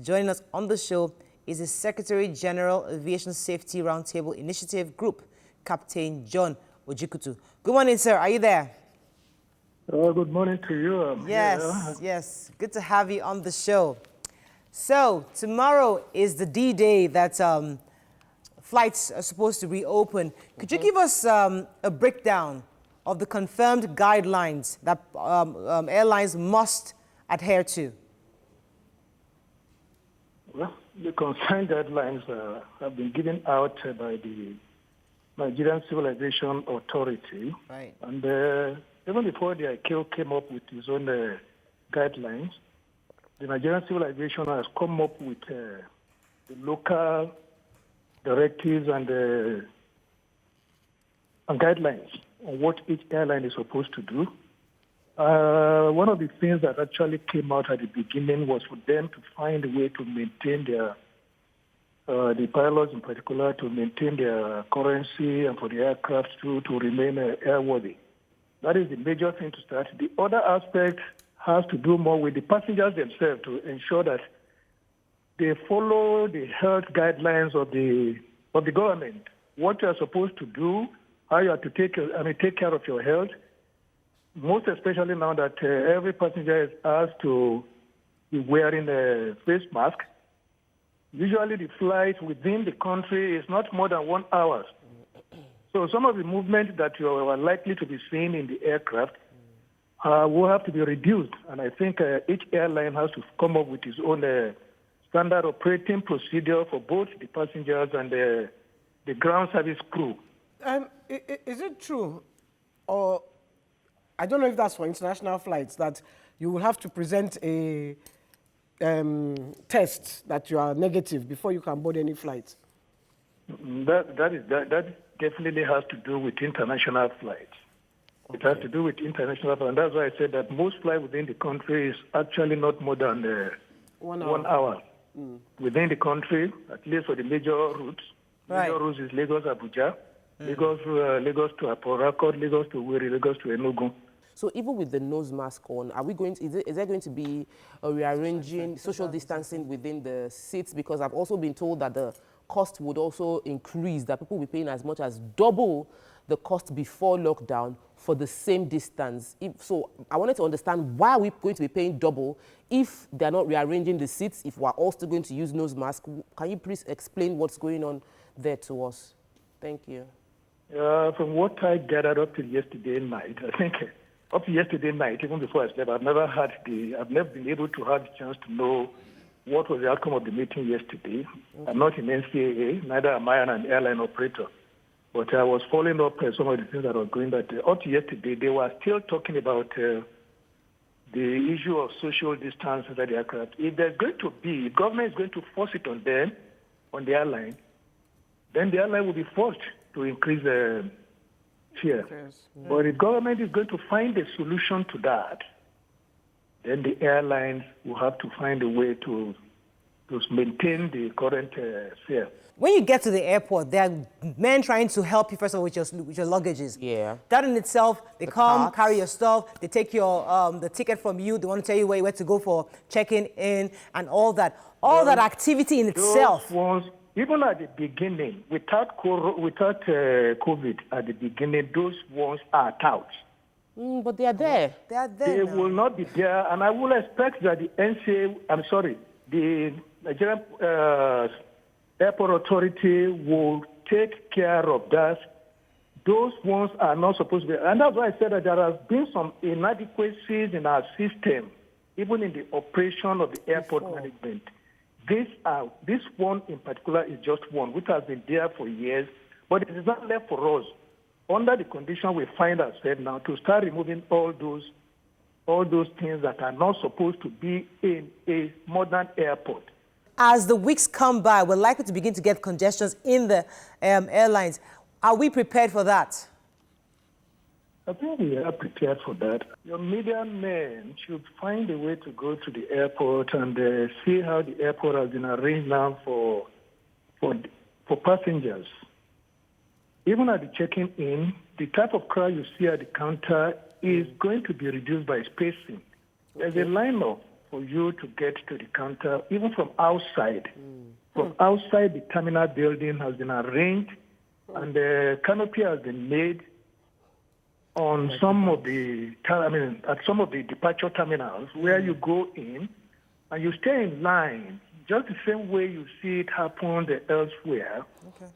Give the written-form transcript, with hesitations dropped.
Joining us on the show is the Secretary General Aviation Safety Roundtable Initiative Group, Captain John Ojikutu. Good morning, sir. Are you there? Good morning to you. Yes. Good to have you on the show. So, tomorrow is the D-Day that flights are supposed to reopen. Could you give us a breakdown of the confirmed guidelines that airlines must adhere to? Well, the concerned guidelines have been given out by the Nigerian Civil Aviation Authority. Right. And even before the ICAO came up with its own guidelines, the Nigerian Civil Aviation has come up with the local directives and guidelines on what each airline is supposed to do. One of the things that actually came out at the beginning was for them to find a way to maintain the pilots in particular, to maintain their currency and for the aircraft to remain airworthy. That is the major thing to start. The other aspect has to do more with the passengers themselves to ensure that they follow the health guidelines of the government. What you are supposed to do, how you have to take care of your health. Most especially now that every passenger is asked to be wearing a face mask. Usually the flight within the country is not more than 1 hour. So some of the movement that you are likely to be seeing in the aircraft will have to be reduced. And I think each airline has to come up with its own standard operating procedure for both the passengers and the ground service crew. Is it true, or I don't know if that's for international flights, that you will have to present a test that you are negative before you can board any flight? That definitely has to do with international flights. Okay. It has to do with international flights. And that's why I said that most flights within the country is actually not more than 1 hour. Within the country, at least for the major routes. Right. Major routes is Lagos, Abuja, Lagos to Aporakot, Lagos to Owerri, Lagos to Enugu. So even with the nose mask on, are we going to, is there going to be a rearranging social distancing within the seats? Because I've also been told that the cost would also increase, that people will be paying as much as double the cost before lockdown for the same distance. So I wanted to understand, why are we going to be paying double if they're not rearranging the seats, if we're all still going to use nose masks? Can you please explain what's going on there to us? Thank you. From what I gathered up till yesterday night, I think up to yesterday night, even before I slept, I've never been able to have the chance to know what was the outcome of the meeting yesterday. Okay. I'm not in NCAA, neither am I an airline operator. But I was following up some of the things that were going that up to yesterday, they were still talking about the issue of social distance at the aircraft. If there's going to be, if government is going to force it on them, on the airline, then the airline will be forced to increase the fare. Yes. But if government is going to find a solution to that, then the airlines will have to find a way to maintain the current fare. When you get to the airport, there are men trying to help you, first of all, with your luggages. Yeah. That in itself, they come, carry your stuff, they take your the ticket from you, they want to tell you where to go for checking in and all that. All that activity in itself. Even at the beginning, without COVID, at the beginning, those ones are out. But they are there. They are there. They will not be there, and I will expect that the Nigerian Airport Authority will take care of that. Those ones are not supposed to be, and that's why I said that there has been some inadequacies in our system, even in the operation of the airport management. This one in particular is just one, which has been there for years, but it is not left for us, under the condition we find ourselves now, to start removing all those things that are not supposed to be in a modern airport. As the weeks come by, we're likely to begin to get congestions in the airlines. Are we prepared for that? I think we are prepared for that. Your media men should find a way to go to the airport and see how the airport has been arranged now for passengers. Even at the checking in, the type of crowd you see at the counter is going to be reduced by spacing. There's a line of for you to get to the counter, even from outside. From outside, the terminal building has been arranged, and the canopy has been made on some of the, at some of the departure terminals where you go in and you stay in line, just the same way you see it happen elsewhere. Okay.